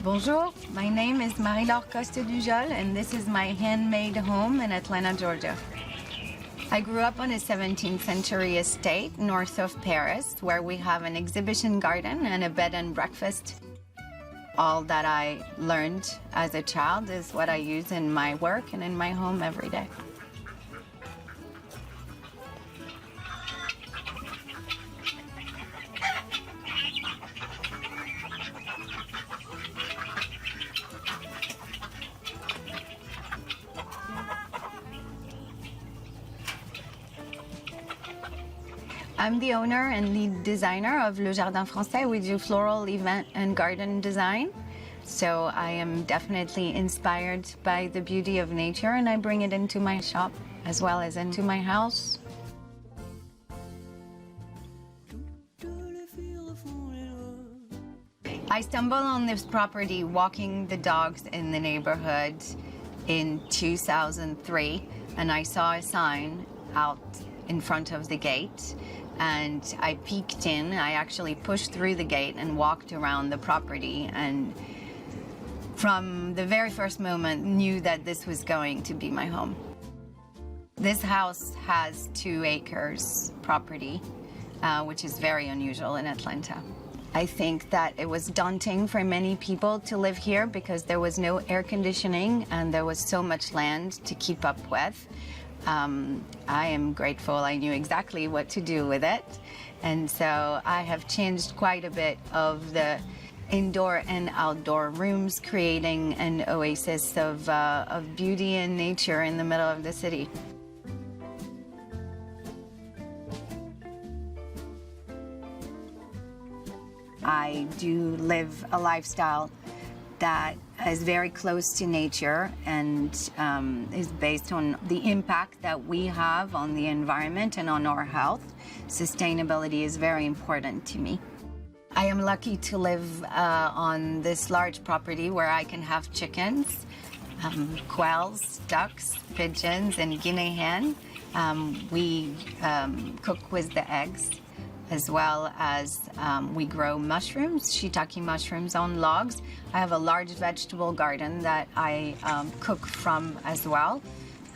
Bonjour, my name is Marie-Laure Costa-Dujol and this is my handmade home in Atlanta, Georgia. I grew up on a 17th century estate north of Paris where we have an exhibition garden and a bed and breakfast. All that I learned as a child is what I use in my work and in my home every day. I'm the owner and lead designer of Le Jardin Français. We do floral, event, and garden design. So I am definitely inspired by the beauty of nature and I bring it into my shop as well as into my house. I stumbled on this property walking the dogs in the neighborhood in 2003 and I saw a sign out in front of the gate. And I peeked in. I actually pushed through the gate and walked around the property and from the very first moment knew that this was going to be my home. This house has 2 acres property, which is very unusual in Atlanta. I think that it was daunting for many people to live here because there was no air conditioning and there was so much land to keep up with. I am grateful I knew exactly what to do with it. And so I have changed quite a bit of the indoor and outdoor rooms, creating an oasis of beauty and nature in the middle of the city. I do live a lifestyle that is very close to nature and is based on the impact that we have on the environment and on our health. Sustainability is very important to me. I am lucky to live on this large property where I can have chickens, quails, ducks, pigeons, and guinea hen. We cook with the eggs, as well as we grow mushrooms, shiitake mushrooms on logs. I have a large vegetable garden that I cook from as well.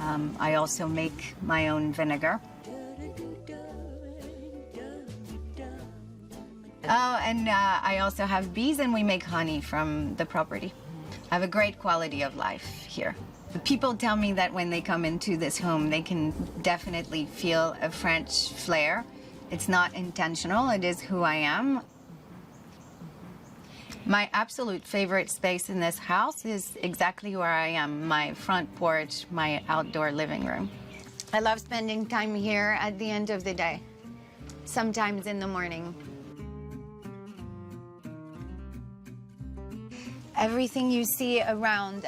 I also make my own vinegar. Oh, and I also have bees and we make honey from the property. I have a great quality of life here. People tell me that when they come into this home, they can definitely feel a French flair. It's not intentional, it is who I am. My absolute favorite space in this house is exactly where I am, my front porch, my outdoor living room. I love spending time here at the end of the day, sometimes in the morning. Everything you see around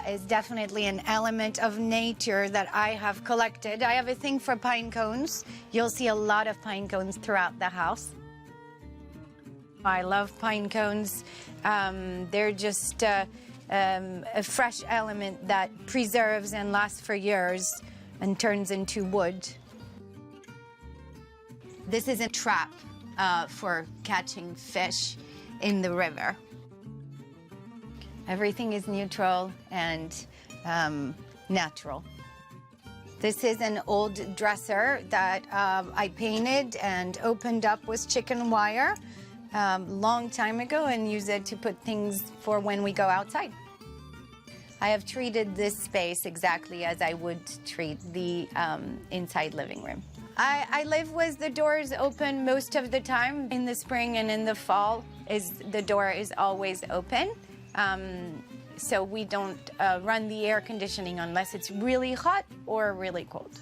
is definitely an element of nature that I have collected. I have a thing for pine cones. You'll see a lot of pine cones throughout the house. I love pine cones. They're just a fresh element that preserves and lasts for years and turns into wood. This is a trap for catching fish in the river. Everything is neutral and natural. This is an old dresser that I painted and opened up with chicken wire long time ago and use it to put things for when we go outside. I have treated this space exactly as I would treat the inside living room. I live with the doors open most of the time. In the spring and in the fall, the door is always open. So we don't run the air conditioning unless it's really hot or really cold.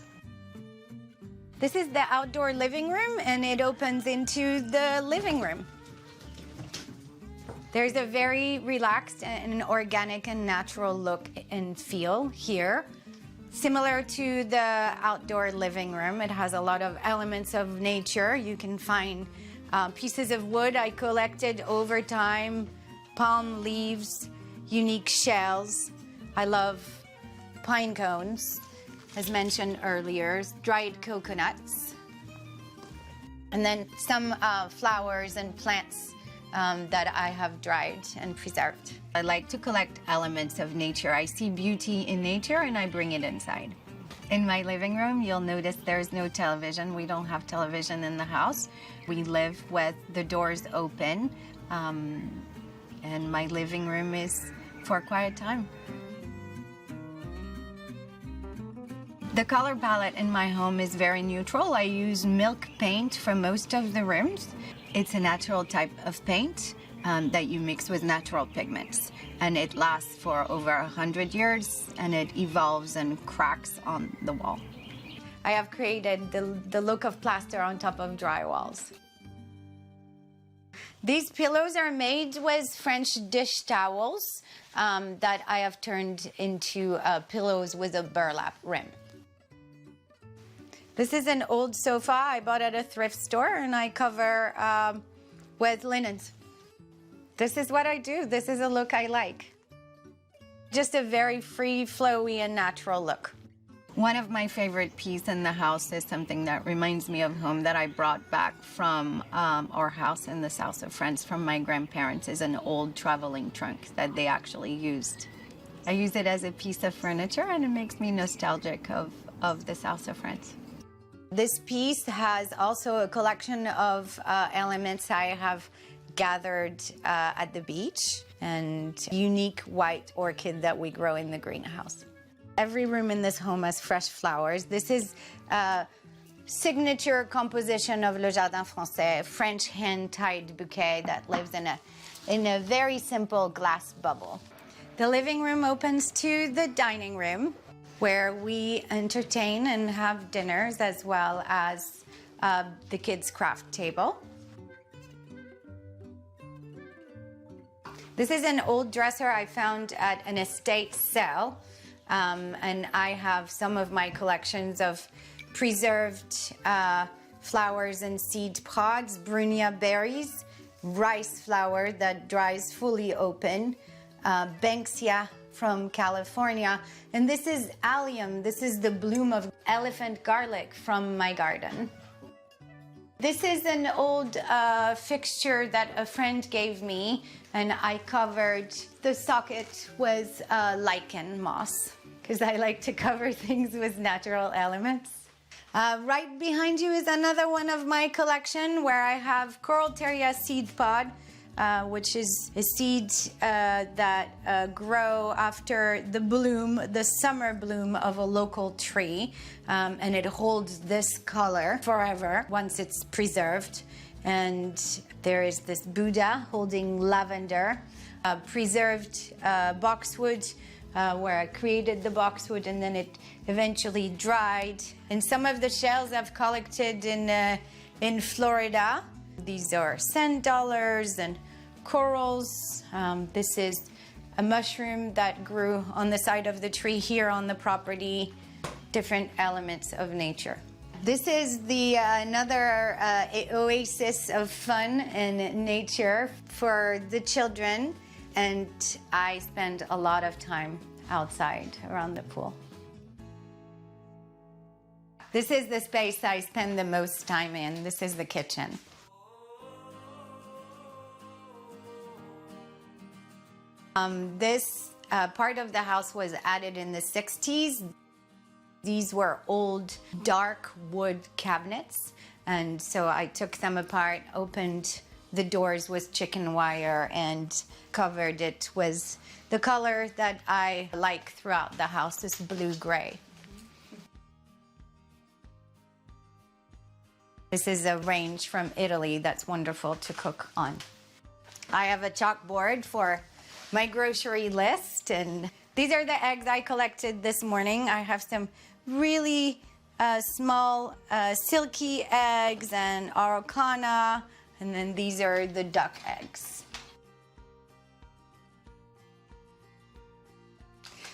This is the outdoor living room and it opens into the living room. There's a very relaxed and an organic and natural look and feel here. Similar to the outdoor living room, it has a lot of elements of nature. You can find pieces of wood I collected over time, palm leaves, unique shells. I love pine cones, as mentioned earlier, dried coconuts, and then some flowers and plants that I have dried and preserved. I like to collect elements of nature. I see beauty in nature and I bring it inside. In my living room, you'll notice there's no television. We don't have television in the house. We live with the doors open, and my living room is for quiet time. The color palette in my home is very neutral. I use milk paint for most of the rooms. It's a natural type of paint that you mix with natural pigments. And it lasts for over 100 years, and it evolves and cracks on the wall. I have created the look of plaster on top of dry walls. These pillows are made with French dish towels that I have turned into pillows with a burlap rim. This is an old sofa I bought at a thrift store, and I cover with linens. This is what I do. This is a look I like. Just a very free, flowy, and natural look. One of my favorite pieces in the house is something that reminds me of home that I brought back from our house in the south of France from my grandparents. Is an old traveling trunk that they actually used. I use it as a piece of furniture, and it makes me nostalgic of the south of France. This piece has also a collection of elements I have gathered at the beach and unique white orchid that we grow in the greenhouse. Every room in this home has fresh flowers. This is a signature composition of Le Jardin Français, a French hand-tied bouquet that lives in a very simple glass bubble. The living room opens to the dining room, where we entertain and have dinners, as well as the kids' craft table. This is an old dresser I found at an estate sale, and I have some of my collections of preserved flowers and seed pods, Brunia berries, rice flower that dries fully open, Banksia from California, and this is allium. This is the bloom of elephant garlic from my garden. This is an old fixture that a friend gave me, and I covered the socket with lichen moss, because I like to cover things with natural elements. Right behind you is another one of my collection where I have Coral Terrier seed pod, which is a seed that grow after the bloom, the summer bloom of a local tree, and it holds this color forever once it's preserved. And there is this Buddha holding lavender, preserved boxwood, where I created the boxwood and then it eventually dried. And some of the shells I've collected in Florida. These are sand dollars and corals. This is a mushroom that grew on the side of the tree here on the property. Different elements of nature. This is another oasis of fun and nature for the children, and I spend a lot of time outside around the pool. This is the space I spend the most time in. This is the kitchen. This part of the house was added in the 60s. These were old dark wood cabinets, and so I took them apart, opened the doors with chicken wire, and covered it with the color that I like throughout the house, this blue-gray. This is a range from Italy that's wonderful to cook on. I have a chalkboard for my grocery list, and these are the eggs I collected this morning. I have some really small silky eggs and araucana, and then these are the duck eggs.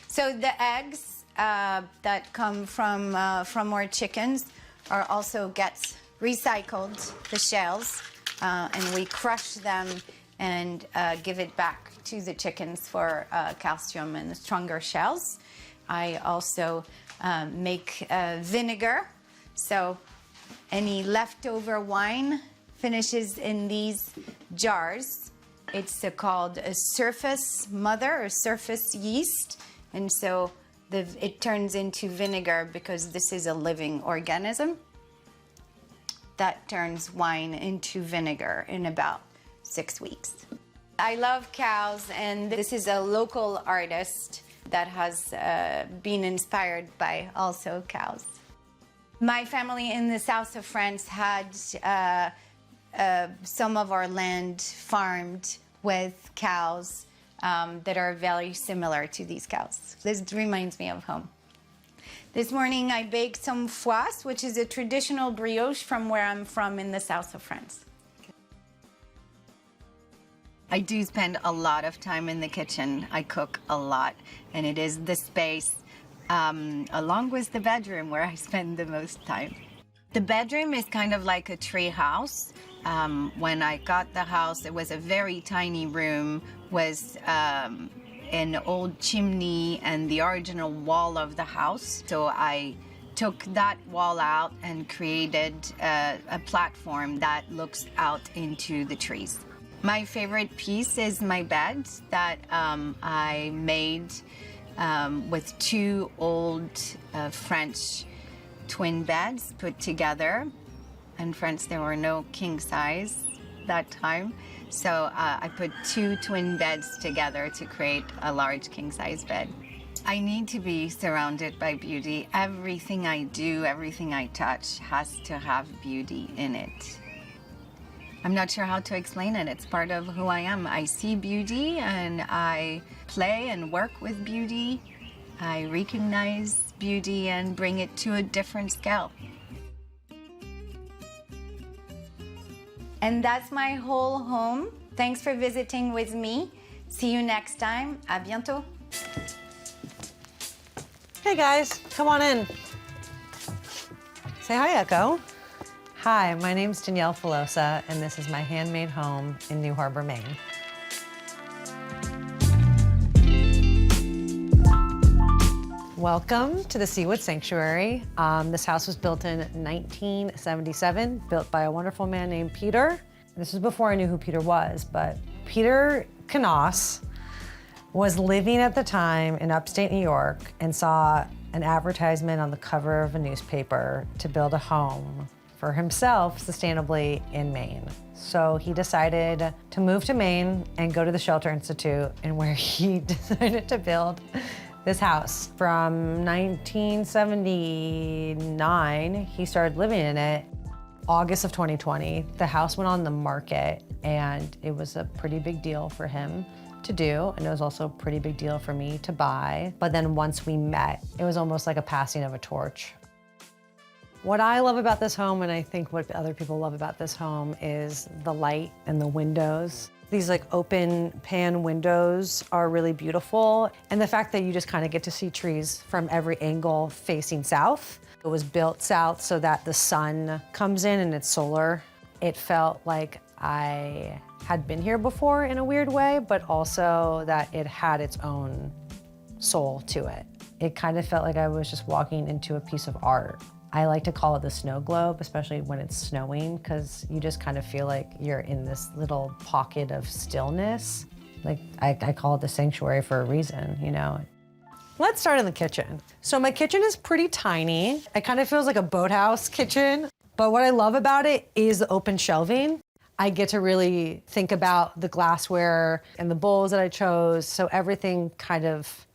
So the eggs that come from our chickens are also gets recycled, the shells, and we crush them and give it back to the chickens for calcium and stronger shells. I also make vinegar, so any leftover wine finishes in these jars, It's called a surface mother or surface yeast. And so it turns into vinegar because this is a living organism that turns wine into vinegar in about 6 weeks. I love cows, and this is a local artist that has been inspired by also cows. My family in the south of France had some of our land farmed with cows that are very similar to these cows. This reminds me of home. This morning I baked some froisse, which is a traditional brioche from where I'm from in the south of France. I do spend a lot of time in the kitchen. I cook a lot, and it is the space, along with the bedroom, where I spend the most time. The bedroom is kind of like a tree house. When I got the house, it was a very tiny room with an old chimney and the original wall of the house. So I took that wall out and created a platform that looks out into the trees. My favorite piece is my bed that I made with 2 old French twin beds put together. In France, there were no king size that time. So I put 2 twin beds together to create a large king size bed. I need to be surrounded by beauty. Everything I do, everything I touch has to have beauty in it. I'm not sure how to explain it. It's part of who I am. I see beauty and I play and work with beauty. I recognize beauty and bring it to a different scale. And that's my whole home. Thanks for visiting with me. See you next time. À bientôt. Hey guys, come on in. Say hi, Echo. Hi, my name's Danielle Filosa, and this is my handmade home in New Harbor, Maine. Welcome to the Seawwood Sanctuary. This house was built in 1977, built by a wonderful man named Peter. This was before I knew who Peter was, but Peter Knaus was living at the time in upstate New York and saw an advertisement on the cover of a newspaper to build a home for himself sustainably in Maine. So he decided to move to Maine and go to the Shelter Institute, and where he decided to build this house. From 1979, he started living in it. August of 2020, the house went on the market, and it was a pretty big deal for him to do, and it was also a pretty big deal for me to buy. But then once we met, it was almost like a passing of a torch. What I love about this home, and I think what other people love about this home, is the light and the windows. These like open pan windows are really beautiful. And the fact that you just kind of get to see trees from every angle facing south. It was built south so that the sun comes in and it's solar. It felt like I had been here before in a weird way, but also that it had its own soul to it. It kind of felt like I was just walking into a piece of art. I like to call it the snow globe, especially when it's snowing, because you just kind of feel like you're in this little pocket of stillness. Like, I call it the sanctuary for a reason, you know? Let's start in the kitchen. So my kitchen is pretty tiny. It kind of feels like a boathouse kitchen, but what I love about it is the open shelving. I get to really think about the glassware and the bowls that I chose, so everything kind of,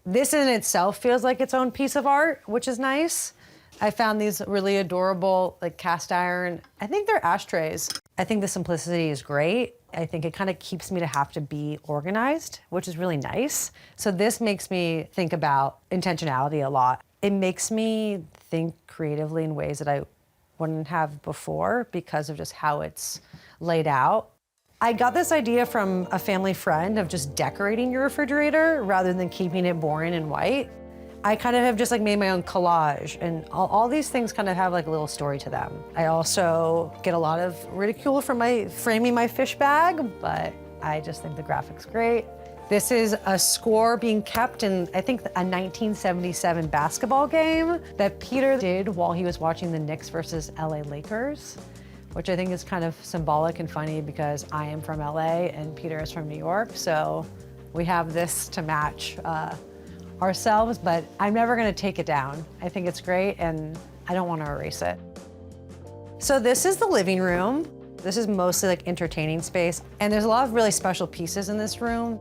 this in itself feels like its own piece of art, which is nice. I found these really adorable, like cast iron, I think they're ashtrays. I think the simplicity is great. I think it kind of keeps me to have to be organized, which is really nice. So this makes me think about intentionality a lot. It makes me think creatively in ways that I wouldn't have before because of just how it's laid out. I got this idea from a family friend of just decorating your refrigerator rather than keeping it boring and white. I kind of have just like made my own collage, and all these things kind of have like a little story to them. I also get a lot of ridicule for framing my fish bag, but I just think the graphic's great. This is a score being kept in, I think, a 1977 basketball game that Peter did while he was watching the Knicks versus LA Lakers. which I think is kind of symbolic and funny because I am from LA and Peter is from New York. So we have this to match ourselves, but I'm never gonna take it down. I think it's great and I don't want to erase it. So this is the living room. This is mostly like entertaining space. And there's a lot of really special pieces in this room.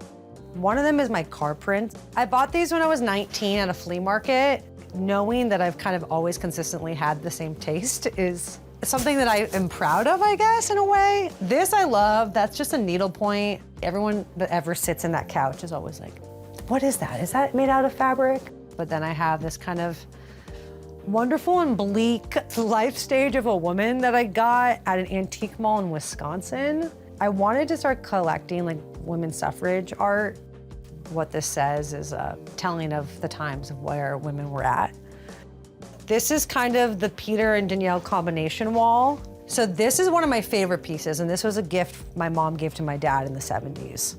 One of them is my car print. I bought these when I was 19 at a flea market. Knowing that I've kind of always consistently had the same taste is something that I am proud of, I guess, in a way. This I love, that's just a needlepoint. Everyone that ever sits in that couch is always like, what is that? Is that made out of fabric? But then I have this kind of wonderful and bleak life stage of a woman that I got at an antique mall in Wisconsin. I wanted to start collecting like women's suffrage art. What this says is a telling of the times of where women were at. This is kind of the Peter and Danielle combination wall. So this is one of my favorite pieces, and this was a gift my mom gave to my dad in the 70s.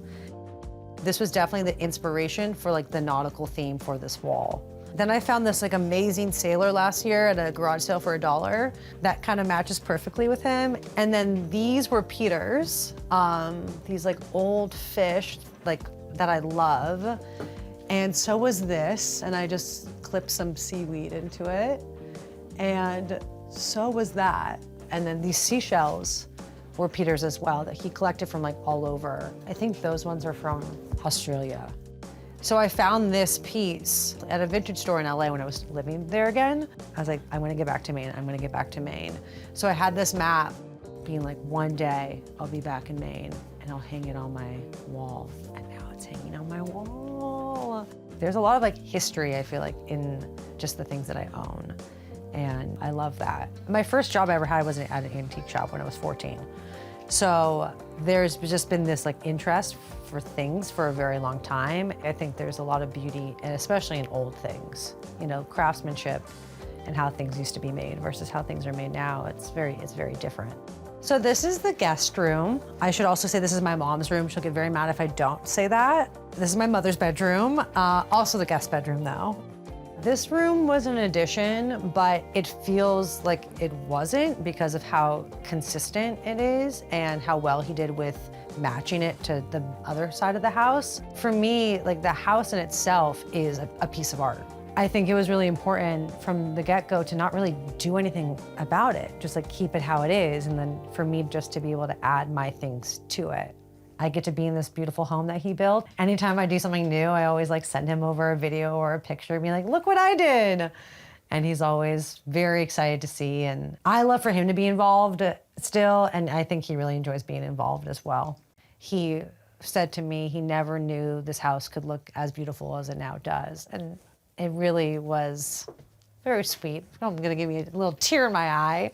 This was definitely the inspiration for like the nautical theme for this wall. Then I found this like amazing sailor last year at a garage sale for $1. That kind of matches perfectly with him. And then these were Peter's, these like old fish like that I love. And so was this, and I just clipped some seaweed into it. And so was that. And then these seashells were Peter's as well, that he collected from like all over. I think those ones are from Australia. So I found this piece at a vintage store in LA when I was living there again. I was like, I'm gonna get back to Maine, I'm gonna get back to Maine. So I had this map being like, one day I'll be back in Maine and I'll hang it on my wall. And now it's hanging on my wall. There's a lot of like history, I feel like, in just the things that I own. And I love that. My first job I ever had was at an antique shop when I was 14. So there's just been this like interest for things for a very long time. I think there's a lot of beauty, and especially in old things, you know, craftsmanship and how things used to be made versus how things are made now. It's very different. So this is the guest room. I should also say this is my mom's room. She'll get very mad if I don't say that. This is my mother's bedroom, also the guest bedroom though. This room was an addition, but it feels like it wasn't because of how consistent it is and how well he did with matching it to the other side of the house. For me, like the house in itself is a piece of art. I think it was really important from the get-go to not really do anything about it, just like keep it how it is, and then for me just to be able to add my things to it. I get to be in this beautiful home that he built. Anytime I do something new, I always like send him over a video or a picture and be like, look what I did. And he's always very excited to see. And I love for him to be involved still. And I think he really enjoys being involved as well. He said to me, he never knew this house could look as beautiful as it now does. And it really was very sweet. I'm gonna give you a little tear in my eye.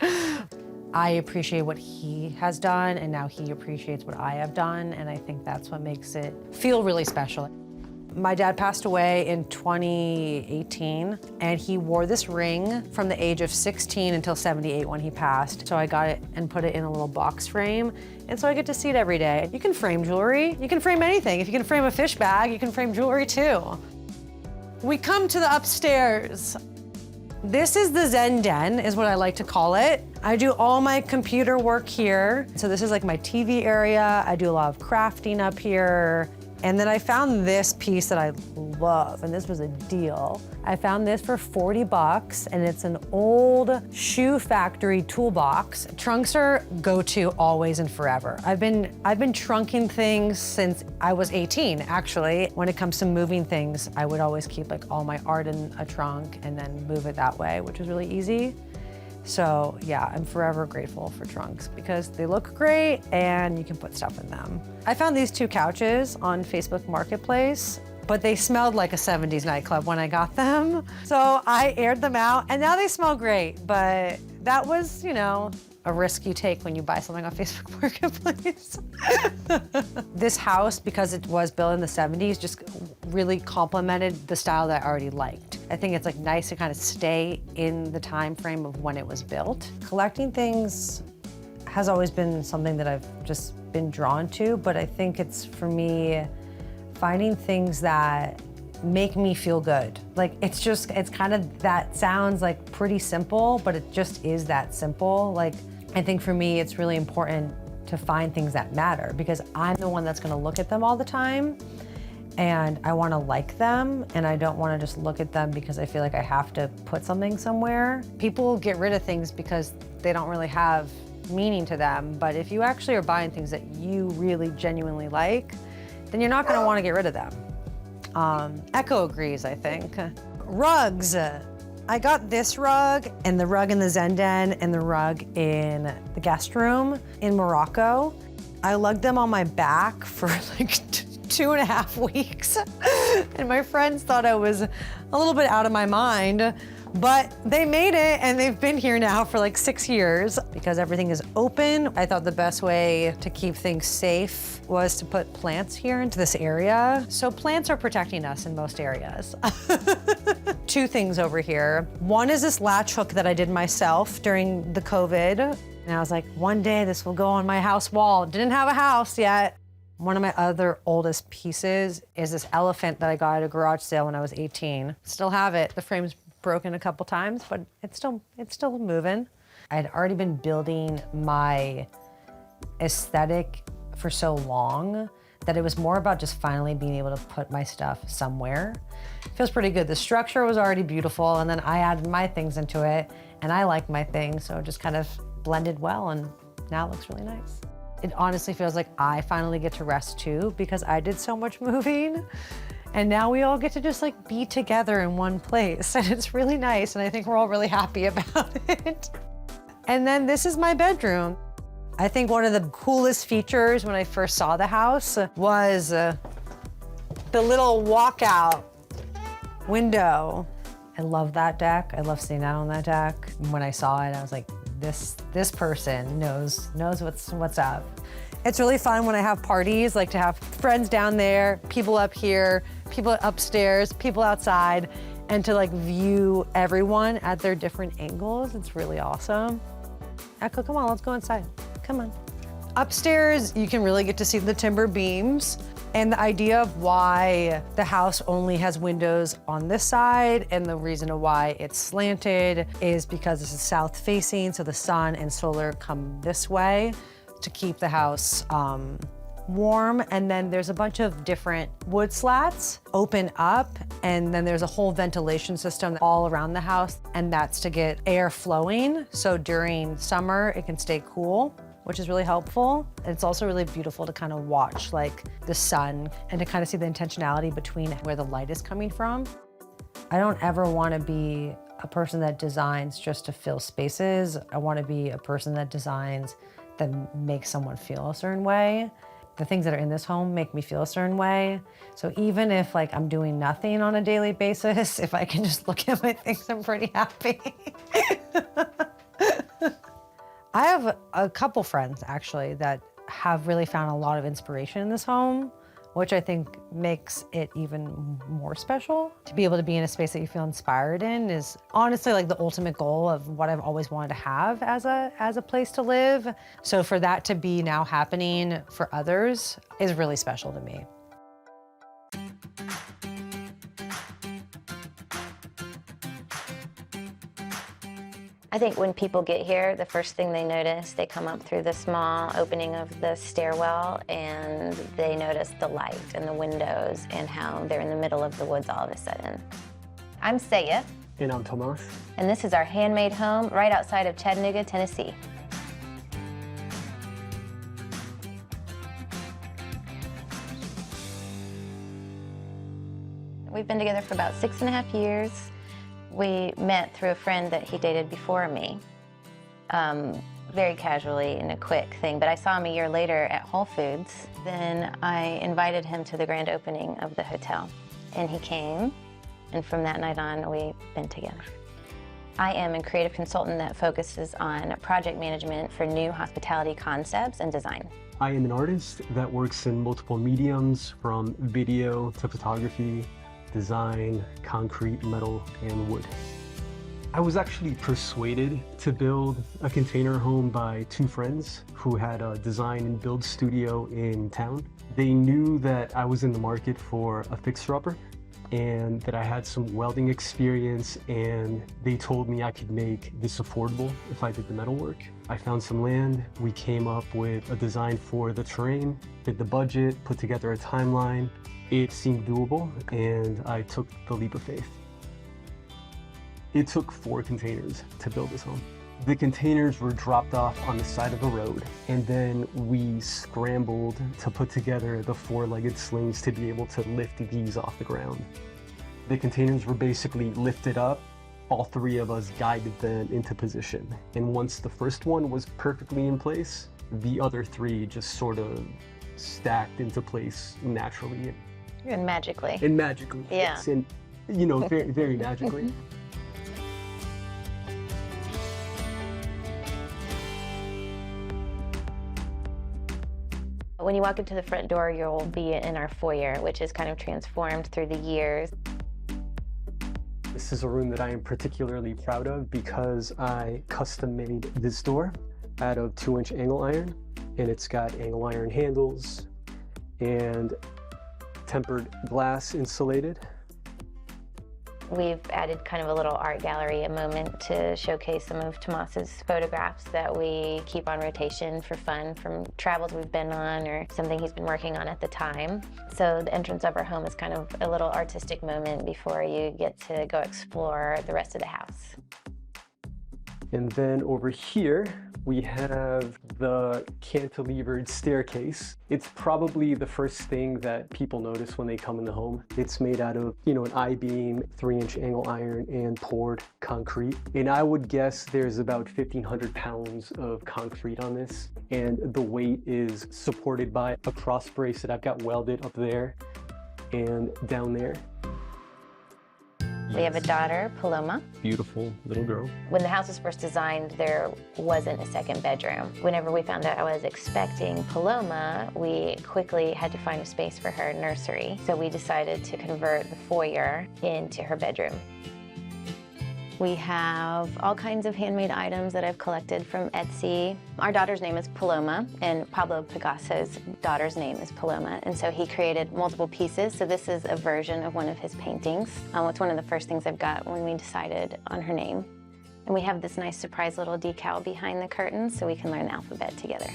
I appreciate what he has done, and now he appreciates what I have done, and I think that's what makes it feel really special. My dad passed away in 2018, and he wore this ring from the age of 16 until 78 when he passed. So I got it and put it in a little box frame, and so I get to see it every day. You can frame jewelry, you can frame anything. If you can frame a fish bag, you can frame jewelry too. We come to the upstairs. This is the Zen Den, is what I like to call it. I do all my computer work here. So this is like my TV area. I do a lot of crafting up here. And then I found this piece that I love, and this was a deal. I found this for 40 bucks, and it's an old shoe factory toolbox. Trunks are go-to always and forever. I've been trunking things since I was 18, actually. When it comes to moving things, I would always keep like all my art in a trunk and then move it that way, which was really easy. So yeah, I'm forever grateful for trunks because they look great and you can put stuff in them. I found these two couches on Facebook Marketplace, but they smelled like a 70s nightclub when I got them. So I aired them out and now they smell great, but that was, you know, a risk you take when you buy something on Facebook Marketplace. This house, because it was built in the 70s, just really complemented the style that I already liked. I think it's like nice to kind of stay in the time frame of when it was built. Collecting things has always been something that I've just been drawn to, but I think it's, for me, finding things that make me feel good. Like, it's kind of, that sounds like pretty simple, but it just is that simple. Like, I think for me, it's really important to find things that matter because I'm the one that's gonna look at them all the time and I wanna like them and I don't wanna just look at them because I feel like I have to put something somewhere. People get rid of things because they don't really have meaning to them, but if you actually are buying things that you really genuinely like, then you're not gonna wanna get rid of them. Echo agrees, I think. Rugs. I got this rug and the rug in the Zen Den and the rug in the guest room in Morocco. I lugged them on my back for like 2.5 weeks. And my friends thought I was a little bit out of my mind, but they made it and they've been here now for like 6 years. Because everything is open, I thought the best way to keep things safe was to put plants here into this area. So plants are protecting us in most areas. 2 things over here. One is this latch hook that I did myself during the COVID. And I was like, one day this will go on my house wall. Didn't have a house yet. One of my other oldest pieces is this elephant that I got at a garage sale when I was 18. Still have it. The frame's broken a couple times, but it's still moving. I had already been building my aesthetic for so long that it was more about just finally being able to put my stuff somewhere. It feels pretty good. The structure was already beautiful, and then I added my things into it, and I like my things, so it just kind of blended well, and now it looks really nice. It honestly feels like I finally get to rest too, because I did so much moving, and now we all get to just like be together in one place, and it's really nice, and I think we're all really happy about it. And then this is my bedroom. I think one of the coolest features when I first saw the house was the little walkout window. I love that deck. I love sitting out on that deck. When I saw it, I was like, this person knows what's up. It's really fun when I have parties, like to have friends down there, people up here, people upstairs, people outside, and to like view everyone at their different angles. It's really awesome. Echo, come on, let's go inside. Come on. Upstairs, you can really get to see the timber beams. And the idea of why the house only has windows on this side and the reason why it's slanted is because this is south facing, so the sun and solar come this way to keep the house warm. And then there's a bunch of different wood slats open up, and then there's a whole ventilation system all around the house, and that's to get air flowing. So during summer, it can stay cool, which is really helpful. And it's also really beautiful to kind of watch like the sun and to kind of see the intentionality between where the light is coming from. I don't ever want to be a person that designs just to fill spaces. I want to be a person that designs that makes someone feel a certain way. The things that are in this home make me feel a certain way. So even if like I'm doing nothing on a daily basis, if I can just look at my things, I'm pretty happy. I have a couple friends actually that have really found a lot of inspiration in this home, which I think makes it even more special. To be able to be in a space that you feel inspired in is honestly like the ultimate goal of what I've always wanted to have as a place to live. So for that to be now happening for others is really special to me. I think when people get here, the first thing they notice, they come up through the small opening of the stairwell and they notice the light and the windows and how they're in the middle of the woods all of a sudden. I'm Saya. And I'm Tomas. And this is our handmade home right outside of Chattanooga, Tennessee. We've been together for about 6.5 years. We met through a friend that he dated before me, very casually in a quick thing, but I saw him a year later at Whole Foods. Then I invited him to the grand opening of the hotel, and he came, and from that night on, we've been together. I am a creative consultant that focuses on project management for new hospitality concepts and design. I am an artist that works in multiple mediums, from video to photography, design, concrete, metal, and wood. I was actually persuaded to build a container home by 2 friends who had a design and build studio in town. They knew that I was in the market for a fixer-upper. and that I had some welding experience, and they told me I could make this affordable if I did the metalwork. I found some land, we came up with a design for the terrain, did the budget, put together a timeline. It seemed doable, and I took the leap of faith. It took 4 containers to build this home. The containers were dropped off on the side of the road, and then we scrambled to put together the 4-legged slings to be able to lift these off the ground. The containers were basically lifted up. All 3 of us guided them into position. And once the first one was perfectly in place, the other 3 just sort of stacked into place naturally. And magically. And magically, yeah. Yes. And, you know, very, very magically. When you walk into the front door, you'll be in our foyer, which is kind of transformed through the years. This is a room that I am particularly proud of because I custom made this door out of 2-inch angle iron, and it's got angle iron handles and tempered glass insulated. We've added kind of a little art gallery, a moment to showcase some of Tomas's photographs that we keep on rotation for fun from travels we've been on or something he's been working on at the time. So the entrance of our home is kind of a little artistic moment before you get to go explore the rest of the house. And then over here, we have the cantilevered staircase. It's probably the first thing that people notice when they come in the home. It's made out of, you know, an I-beam, 3-inch angle iron, and poured concrete. And I would guess there's about 1,500 pounds of concrete on this. And the weight is supported by a cross brace that I've got welded up there and down there. We have a daughter, Paloma. Beautiful little girl. When the house was first designed, there wasn't a second bedroom. Whenever we found out I was expecting Paloma, we quickly had to find a space for her nursery. So we decided to convert the foyer into her bedroom. We have all kinds of handmade items that I've collected from Etsy. Our daughter's name is Paloma, and Pablo Picasso's daughter's name is Paloma, and so he created multiple pieces. So this is a version of one of his paintings. It's one of the first things I've got when we decided on her name. And we have this nice surprise little decal behind the curtains so we can learn the alphabet together.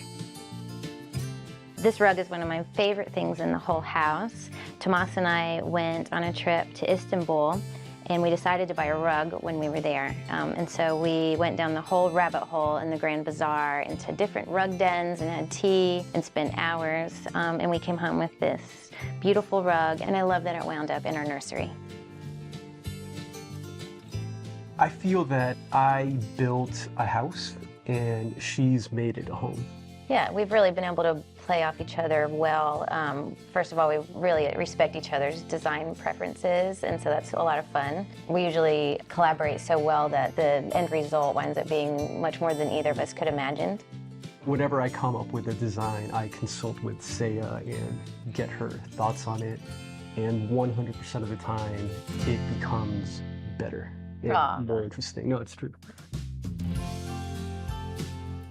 This rug is one of my favorite things in the whole house. Tomas and I went on a trip to Istanbul, and we decided to buy a rug when we were there. And so we went down the whole rabbit hole in the Grand Bazaar into different rug dens and had tea and spent hours. And we came home with this beautiful rug, and I love that it wound up in our nursery. I feel that I built a house and she's made it a home. Yeah, we've really been able to play off each other well. First of all, we really respect each other's design preferences, and so that's a lot of fun. We usually collaborate so well that the end result winds up being much more than either of us could imagine. Whenever I come up with a design, I consult with Saya and get her thoughts on it, and 100% of the time, it becomes better and more interesting. No, it's true.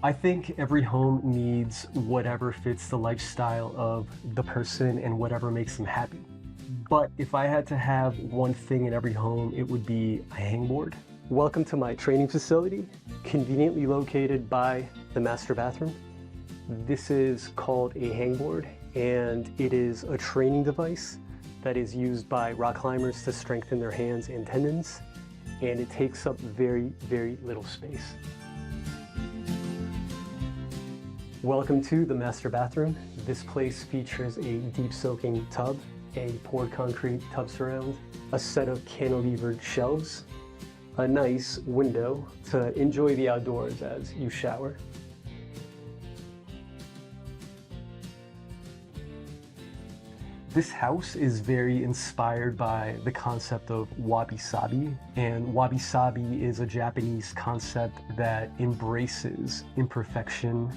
I think every home needs whatever fits the lifestyle of the person and whatever makes them happy. But if I had to have one thing in every home, it would be a hangboard. Welcome to my training facility, conveniently located by the master bathroom. This is called a hangboard, and it is a training device that is used by rock climbers to strengthen their hands and tendons, and it takes up very, very little space. Welcome to the master bathroom. This place features a deep soaking tub, a poured concrete tub surround, a set of cantilevered shelves, a nice window to enjoy the outdoors as you shower. This house is very inspired by the concept of wabi-sabi, and wabi-sabi is a Japanese concept that embraces imperfection,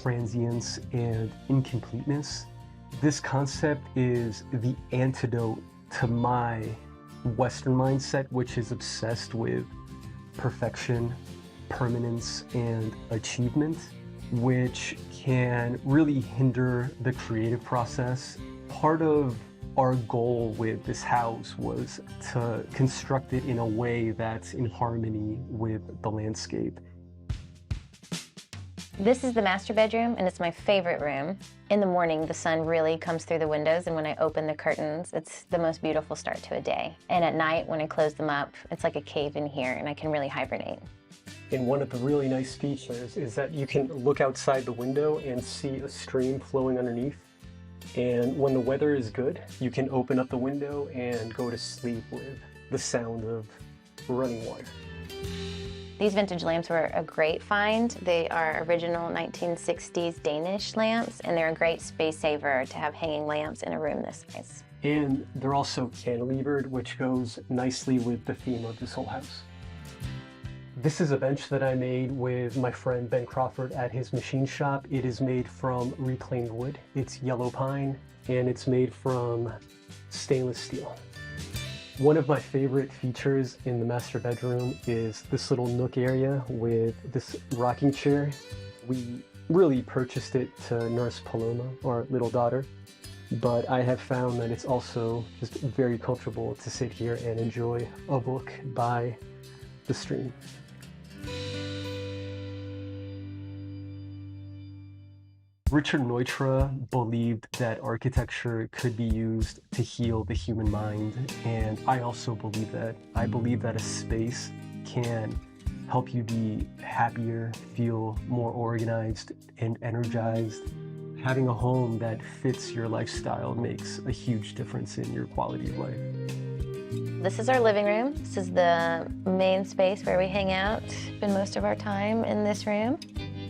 transience, and incompleteness. This concept is the antidote to my Western mindset, which is obsessed with perfection, permanence, and achievement, which can really hinder the creative process. Part of Our goal with this house was to construct it in a way that's in harmony with the landscape. This is the master bedroom, and it's my favorite room. In the morning, the sun really comes through the windows, and when I open the curtains, it's the most beautiful start to a day. And at night, when I close them up, it's like a cave in here, and I can really hibernate. And one of the really nice features is that you can look outside the window and see a stream flowing underneath. And when the weather is good, you can open up the window and go to sleep with the sound of running water. These vintage lamps were a great find. They are original 1960s Danish lamps, and they're a great space saver to have hanging lamps in a room this size. And they're also cantilevered, which goes nicely with the theme of this whole house. This is a bench that I made with my friend Ben Crawford at his machine shop. It is made from reclaimed wood. It's yellow pine, and it's made from stainless steel. One of my favorite features in the master bedroom is this little nook area with this rocking chair. We really purchased it to nurse Paloma, our little daughter, but I have found that it's also just very comfortable to sit here and enjoy a book by the stream. Richard Neutra believed that architecture could be used to heal the human mind, and I also believe that. I believe that a space can help you be happier, feel more organized and energized. Having a home that fits your lifestyle makes a huge difference in your quality of life. This is our living room. This is the main space where we hang out, spend most of our time in this room.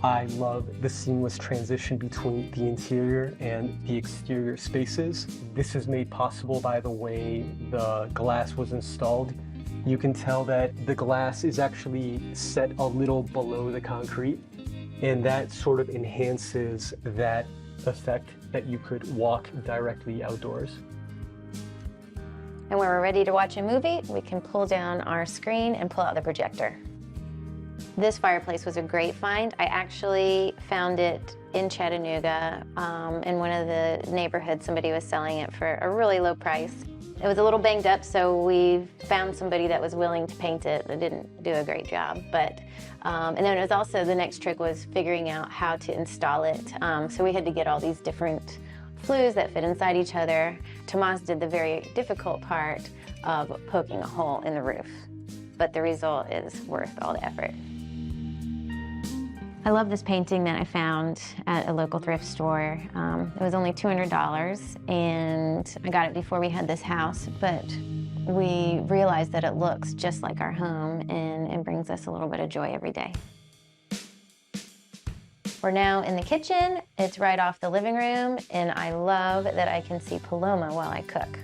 I love the seamless transition between the interior and the exterior spaces. This is made possible by the way the glass was installed. You can tell that the glass is actually set a little below the concrete, and that sort of enhances that effect that you could walk directly outdoors. And when we're ready to watch a movie, we can pull down our screen and pull out the projector. This fireplace was a great find. I actually found it in Chattanooga in one of the neighborhoods. Somebody was selling it for a really low price. It was a little banged up, so we found somebody that was willing to paint it. They didn't do a great job, but and then it was also, the next trick was figuring out how to install it. So we had to get all these different flues that fit inside each other. Tomas did the very difficult part of poking a hole in the roof, but the result is worth all the effort. I love this painting that I found at a local thrift store. It was only $200, and I got it before we had this house, but we realized that it looks just like our home, and it brings us a little bit of joy every day. We're now in the kitchen. It's right off the living room, and I love that I can see Paloma while I cook.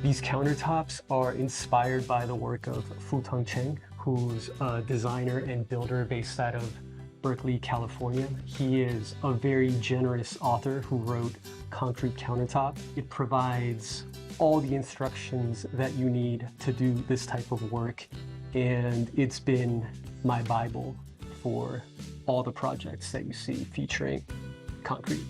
These countertops are inspired by the work of Fu-Tong Cheng, who's a designer and builder based out of Berkeley, California. He is a very generous author who wrote Concrete Countertop. It provides all the instructions that you need to do this type of work, and it's been my Bible for all the projects that you see featuring concrete.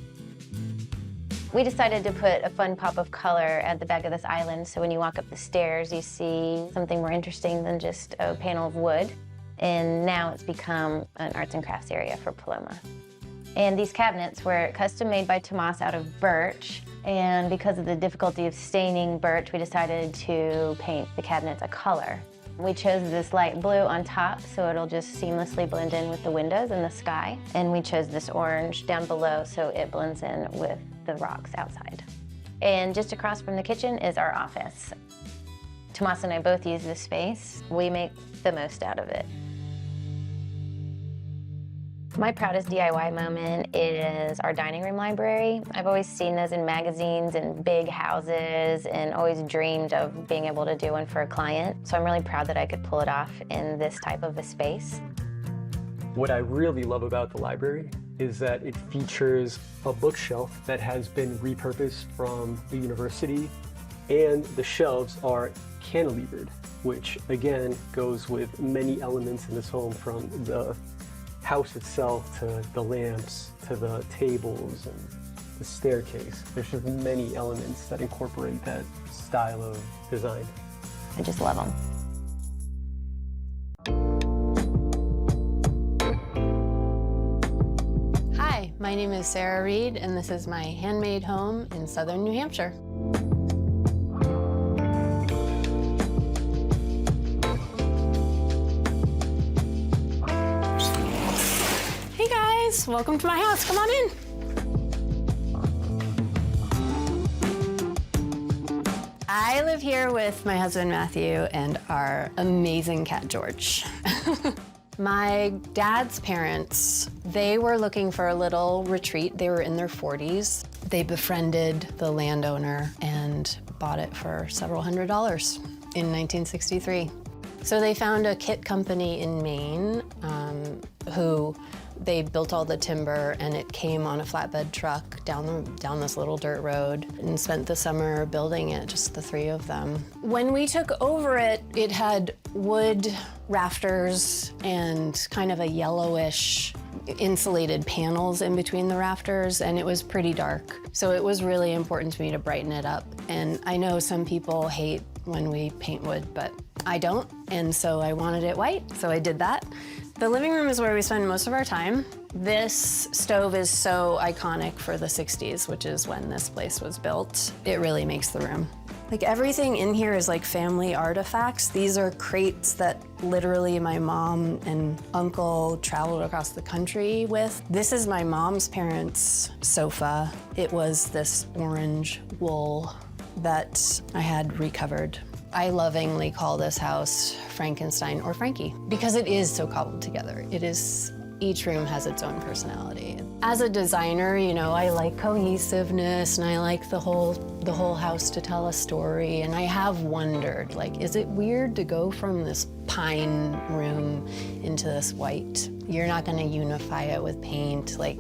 We decided to put a fun pop of color at the back of this island, so when you walk up the stairs, you see something more interesting than just a panel of wood. And now it's become an arts and crafts area for Paloma. And these cabinets were custom made by Tomas out of birch, and because of the difficulty of staining birch, we decided to paint the cabinets a color. We chose this light blue on top, so it'll just seamlessly blend in with the windows and the sky. And we chose this orange down below, so it blends in with the rocks outside. And just across from the kitchen is our office. Tomas and I both use this space. We make the most out of it. My proudest DIY moment is our dining room library. I've always seen those in magazines and big houses and always dreamed of being able to do one for a client. So I'm really proud that I could pull it off in this type of a space. What I really love about the library is that it features a bookshelf that has been repurposed from the university, and the shelves are cantilevered, which again goes with many elements in this home, from the house itself to the lamps to the tables and the staircase. There's just many elements that incorporate that style of design. I just love them. Hi, my name is Sarah Reed, and this is my handmade home in southern New Hampshire. Hey guys, welcome to my house. Come on in. I live here with my husband Matthew and our amazing cat George. My dad's parents, they were looking for a little retreat. They were in their 40s. They befriended the landowner and bought it for several $100s in 1963. So they found a kit company in Maine who they built all the timber, and it came on a flatbed truck down this little dirt road, and spent the summer building it, just the three of them. When we took over it, it had wood rafters and kind of a yellowish insulated panels in between the rafters, and it was pretty dark. So it was really important to me to brighten it up. And I know some people hate when we paint wood, but I don't, and so I wanted it white, so I did that. The living room is where we spend most of our time. This stove is so iconic for the 60s, which is when this place was built. It really makes the room. Like, everything in here is like family artifacts. These are crates that literally my mom and uncle traveled across the country with. This is my mom's parents' sofa. It was this orange wool that I had recovered. I lovingly call this house Frankenstein or Frankie because it is so cobbled together. Each room has its own personality. As a designer, you know, I like cohesiveness and I like the whole house to tell a story. And I have wondered, like, is it weird to go from this pine room into this white? You're not gonna unify it with paint. Like,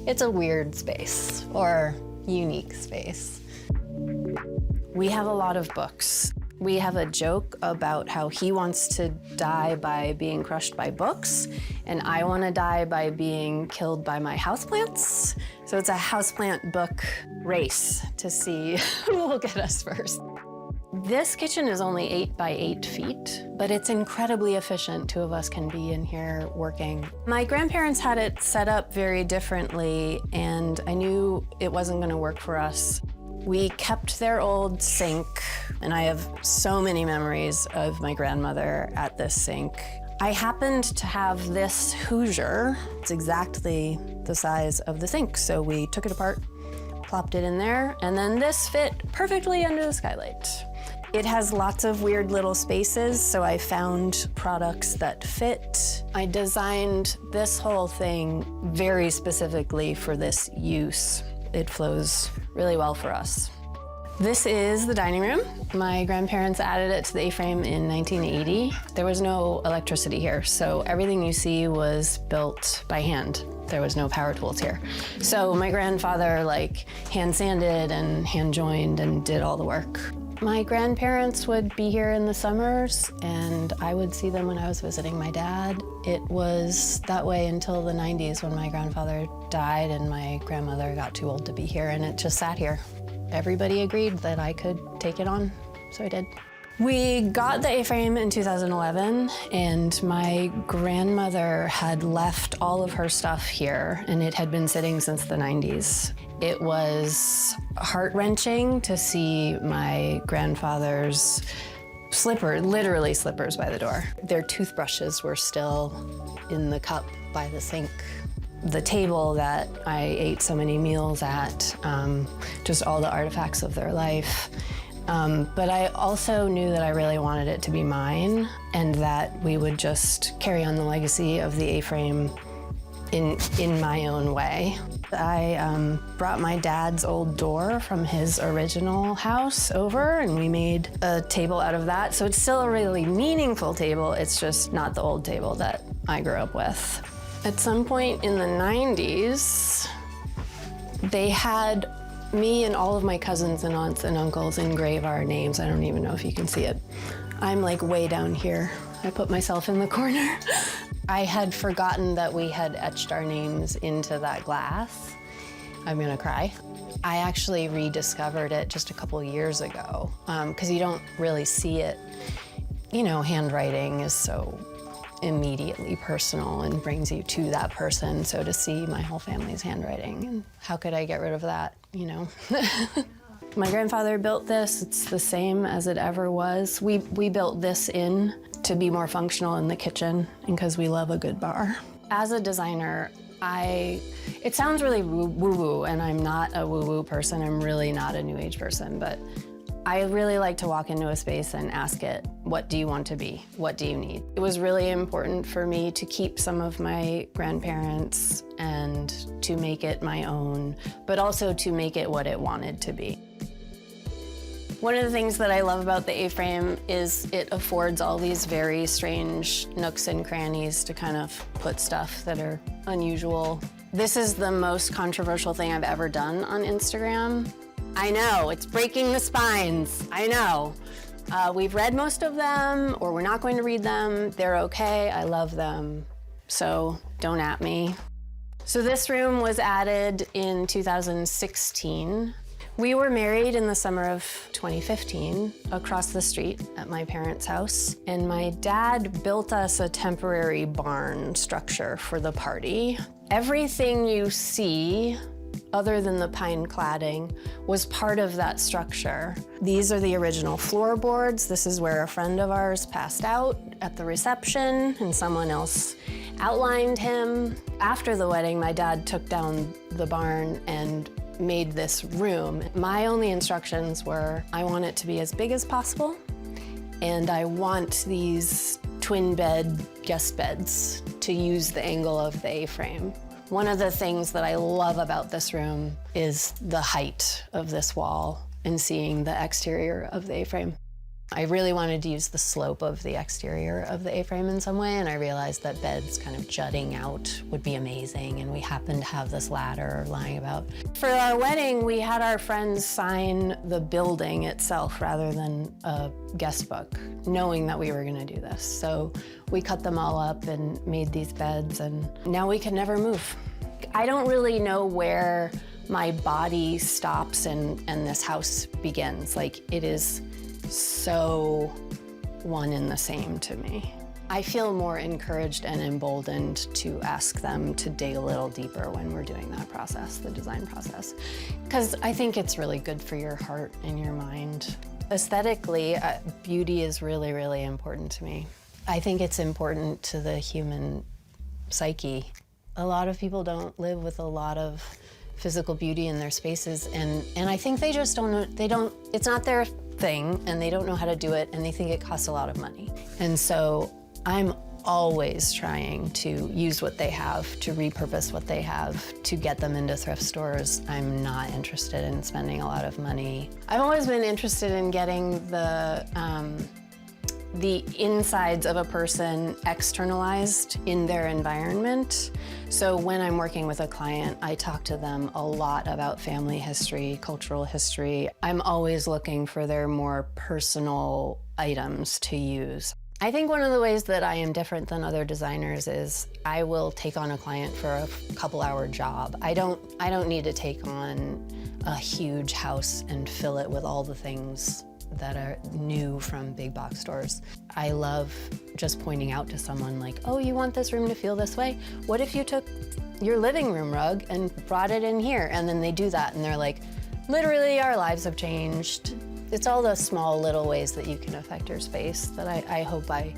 it's a weird space or unique space. We have a lot of books. We have a joke about how he wants to die by being crushed by books, and I want to die by being killed by my houseplants. So it's a houseplant book race to see who will get us first. This kitchen is only 8 by 8 feet, but it's incredibly efficient. 2 of us can be in here working. My grandparents had it set up very differently, and I knew it wasn't going to work for us. We kept their old sink, and I have so many memories of my grandmother at this sink. I happened to have this Hoosier. It's exactly the size of the sink, so we took it apart, plopped it in there, and then this fit perfectly under the skylight. It has lots of weird little spaces, so I found products that fit. I designed this whole thing very specifically for this use. It flows really well for us. This is the dining room. My grandparents added it to the A-frame in 1980. There was no electricity here, so everything you see was built by hand. There was no power tools here. So my grandfather hand sanded and hand joined and did all the work. My grandparents would be here in the summers, and I would see them when I was visiting my dad. It was that way until the 90s when my grandfather died and my grandmother got too old to be here, and it just sat here. Everybody agreed that I could take it on, so I did. We got the A-frame in 2011, and my grandmother had left all of her stuff here, and it had been sitting since the 90s. It was heart-wrenching to see my grandfather's literally slippers by the door. Their toothbrushes were still in the cup by the sink. The table that I ate so many meals at, just all the artifacts of their life. But I also knew that I really wanted it to be mine, and that we would just carry on the legacy of the A-frame in my own way. I brought my dad's old door from his original house over, and we made a table out of that. So it's still a really meaningful table. It's just not the old table that I grew up with. At some point in the 90s, they had me and all of my cousins and aunts and uncles engrave our names. I don't even know if you can see it. I'm way down here. I put myself in the corner. I had forgotten that we had etched our names into that glass. I'm gonna cry. I actually rediscovered it just a couple years ago, because you don't really see it. You know, handwriting is so immediately personal and brings you to that person. So to see my whole family's handwriting, and how could I get rid of that, you know? My grandfather built this. It's the same as it ever was. We built this in to be more functional in the kitchen and because we love a good bar. As a designer, it sounds really woo-woo, and I'm not a woo-woo person. I'm really not a new age person, but I really like to walk into a space and ask it, what do you want to be? What do you need? It was really important for me to keep some of my grandparents and to make it my own, but also to make it what it wanted to be. One of the things that I love about the A-frame is it affords all these very strange nooks and crannies to kind of put stuff that are unusual. This is the most controversial thing I've ever done on Instagram. I know, it's breaking the spines, I know. We've read most of them, or we're not going to read them. They're okay, I love them, so don't at me. So this room was added in 2016. We were married in the summer of 2015 across the street at my parents' house, and my dad built us a temporary barn structure for the party. Everything you see, other than the pine cladding, was part of that structure. These are the original floorboards. This is where a friend of ours passed out at the reception, and someone else outlined him. After the wedding, my dad took down the barn and made this room. My only instructions were, I want it to be as big as possible, and I want these twin bed guest beds to use the angle of the A-frame. One of the things that I love about this room is the height of this wall and seeing the exterior of the A-frame. I really wanted to use the slope of the exterior of the A-frame in some way, and I realized that beds kind of jutting out would be amazing, and we happened to have this ladder lying about. For our wedding, we had our friends sign the building itself rather than a guest book, knowing that we were gonna do this. So we cut them all up and made these beds, and now we can never move. I don't really know where my body stops and this house begins. Like, it is so one and the same to me. I feel more encouraged and emboldened to ask them to dig a little deeper when we're doing that process, the design process, because I think it's really good for your heart and your mind. Aesthetically, beauty is really, really important to me. I think it's important to the human psyche. A lot of people don't live with a lot of physical beauty in their spaces, and I think they just it's not their thing, and they don't know how to do it, and they think it costs a lot of money. And so I'm always trying to use what they have, to repurpose what they have, to get them into thrift stores. I'm not interested in spending a lot of money. I've always been interested in getting the insides of a person externalized in their environment. So when I'm working with a client, I talk to them a lot about family history, cultural history. I'm always looking for their more personal items to use. I think one of the ways that I am different than other designers is I will take on a client for a couple-hour job. I don't need to take on a huge house and fill it with all the things that are new from big box stores. I love just pointing out to someone like, oh, you want this room to feel this way? What if you took your living room rug and brought it in here? And then they do that and they're like, literally our lives have changed. It's all the small little ways that you can affect your space that I hope I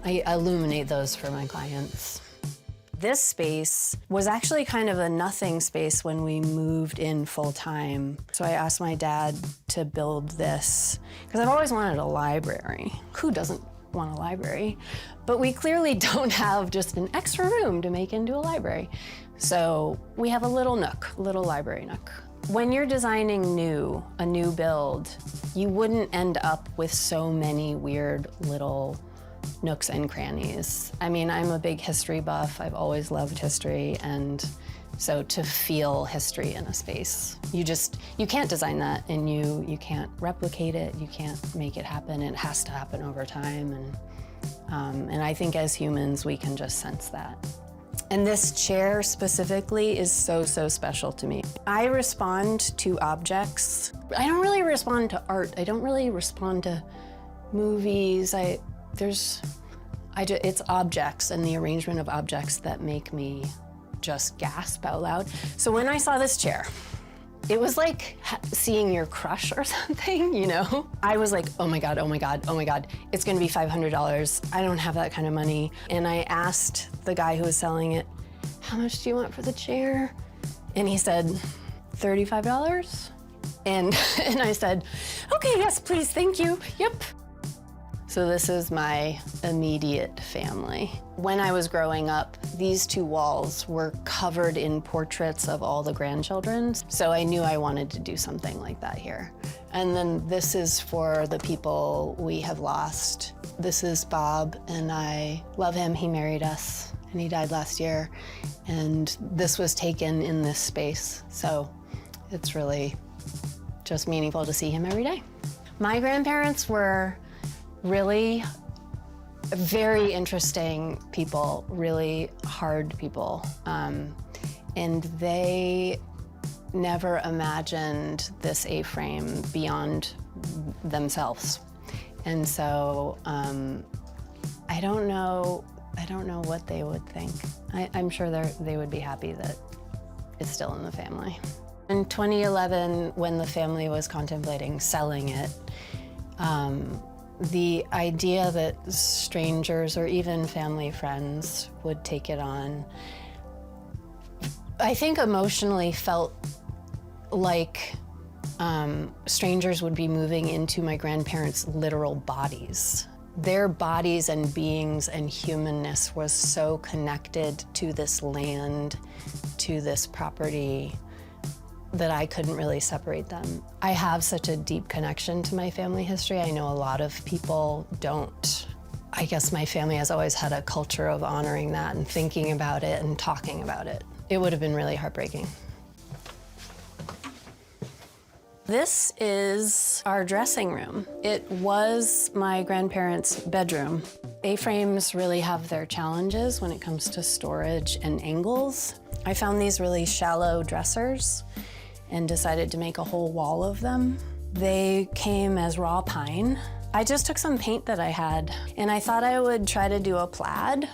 illuminate those for my clients. This space was actually kind of a nothing space when we moved in full time. So I asked my dad to build this because I've always wanted a library. Who doesn't want a library? But we clearly don't have just an extra room to make into a library. So we have a little nook, a little library nook. When you're designing a new build, you wouldn't end up with so many weird little nooks and crannies. I mean, I'm a big history buff. I've always loved history, and so to feel history in a space, you can't design that, and you can't replicate it. You can't make it happen. It has to happen over time, and I think as humans we can just sense that. And this chair specifically is so, so special to me. I respond to objects. I don't really respond to art. I don't really respond to movies. It's objects and the arrangement of objects that make me just gasp out loud. So when I saw this chair, it was like seeing your crush or something, you know? I was like, oh my God, oh my God, oh my God. It's gonna be $500. I don't have that kind of money. And I asked the guy who was selling it, how much do you want for the chair? And he said, $35? And I said, okay, yes, please, thank you, yep. So this is my immediate family. When I was growing up, these two walls were covered in portraits of all the grandchildren. So I knew I wanted to do something like that here. And then this is for the people we have lost. This is Bob, and I love him. He married us, and he died last year. And this was taken in this space. So it's really just meaningful to see him every day. My grandparents were really very interesting people, really hard people. And they never imagined this A-frame beyond themselves. And so I don't know what they would think. I'm sure they would be happy that it's still in the family. In 2011, when the family was contemplating selling it, the idea that strangers or even family friends would take it on, I think emotionally felt like strangers would be moving into my grandparents' literal bodies. Their bodies and beings and humanness was so connected to this land, to this property, that I couldn't really separate them. I have such a deep connection to my family history. I know a lot of people don't. I guess my family has always had a culture of honoring that and thinking about it and talking about it. It would have been really heartbreaking. This is our dressing room. It was my grandparents' bedroom. A-frames really have their challenges when it comes to storage and angles. I found these really shallow dressers and decided to make a whole wall of them. They came as raw pine. I just took some paint that I had, and I thought I would try to do a plaid,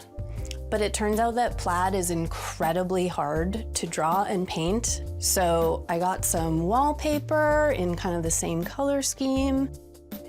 but it turns out that plaid is incredibly hard to draw and paint. So I got some wallpaper in kind of the same color scheme.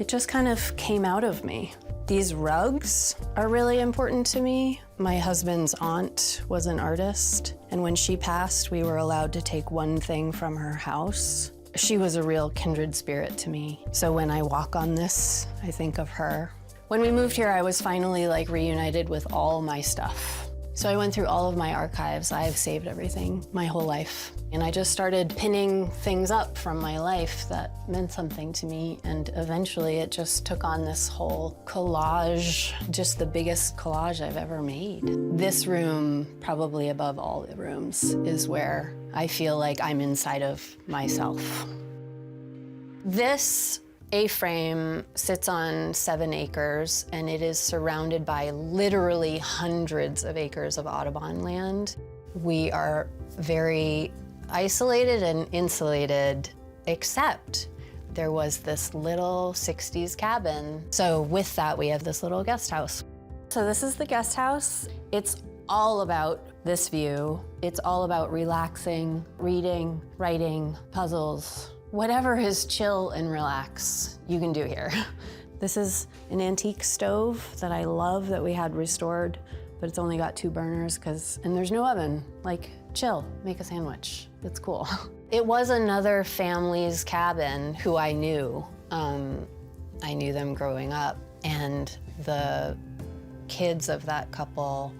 It just kind of came out of me. These rugs are really important to me. My husband's aunt was an artist, and when she passed, we were allowed to take one thing from her house. She was a real kindred spirit to me. So when I walk on this, I think of her. When we moved here, I was finally reunited with all my stuff. So I went through all of my archives. I have saved everything my whole life. And I just started pinning things up from my life that meant something to me. And eventually it just took on this whole collage, just the biggest collage I've ever made. This room, probably above all the rooms, is where I feel like I'm inside of myself. This A-frame sits on 7 acres, and it is surrounded by literally hundreds of acres of Audubon land. We are very isolated and insulated, except there was this little 60s cabin. So with that, we have this little guest house. So this is the guest house. It's all about this view. It's all about relaxing, reading, writing, puzzles. Whatever is chill and relax, you can do here. This is an antique stove that I love that we had restored, but it's only got 2 burners and there's no oven. Chill, make a sandwich. It's cool. It was another family's cabin who I knew. I knew them growing up, and the kids of that couple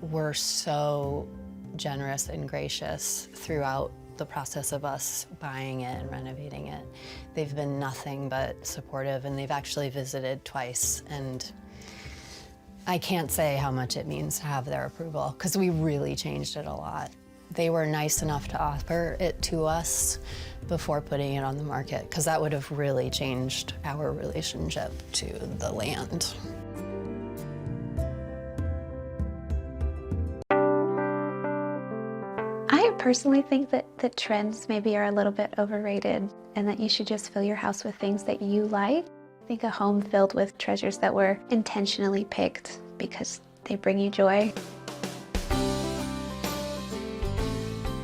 were so generous and gracious throughout the process of us buying it and renovating it. They've been nothing but supportive, and they've actually visited twice, and I can't say how much it means to have their approval, because we really changed it a lot. They were nice enough to offer it to us before putting it on the market, because that would have really changed our relationship to the land. personally think that trends maybe are a little bit overrated and that you should just fill your house with things that you like. I think a home filled with treasures that were intentionally picked because they bring you joy.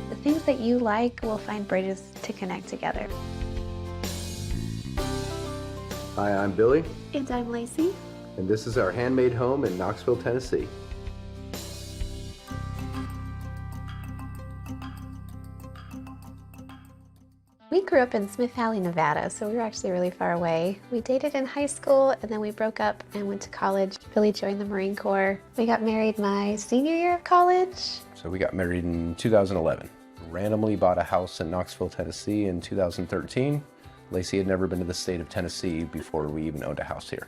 The things that you like will find bridges to connect together. Hi, I'm Billy, And I'm Lacey. and this is our handmade home in Knoxville, Tennessee. We grew up in Smith Valley, Nevada, so we were actually really far away. We dated in high school and then we broke up and went to college. Billy joined the Marine Corps. We got married my senior year of college. So we got married in 2011. Randomly bought a house in Knoxville, Tennessee in 2013. Lacey had never been to the state of Tennessee before we even owned a house here.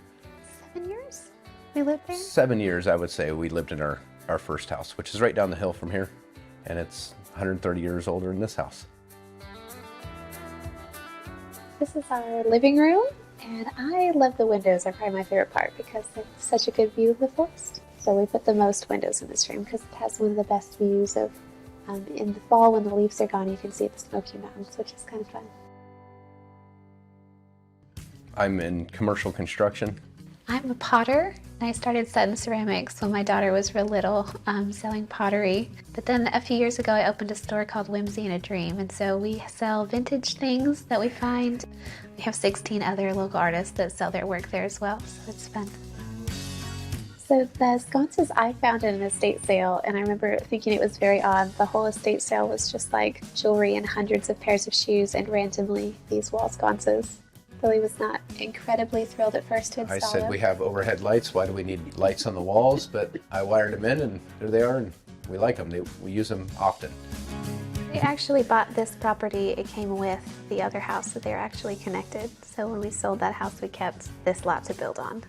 7 years we lived there. 7 years, I would say, we lived in our first house, which is right down the hill from here. And it's 130 years older than this house. This is our living room, and I love the windows. Are probably my favorite part because they're such a good view of the forest. So we put the most windows in this room because it has one of the best views of, in the fall when the leaves are gone, you can see the Smoky Mountains, which is kind of fun. I'm in commercial construction. I'm a potter. I started Sutton Ceramics when my daughter was real little, selling pottery. But then a few years ago, I opened a store called Whimsy and a Dream. And so we sell vintage things that we find. We have 16 other local artists that sell their work there as well, so it's fun. So the sconces I found in an estate sale, and I remember thinking it was very odd. The whole estate sale was just like jewelry and hundreds of pairs of shoes and randomly these wall sconces. Billy was not incredibly thrilled at first to install I said them. we have overhead lights, why do we need lights on the walls? But I wired them in and there they are, and we like them. We use them often. We actually bought this property. It came with the other house, so they're actually connected. So when we sold that house, we kept this lot to build on.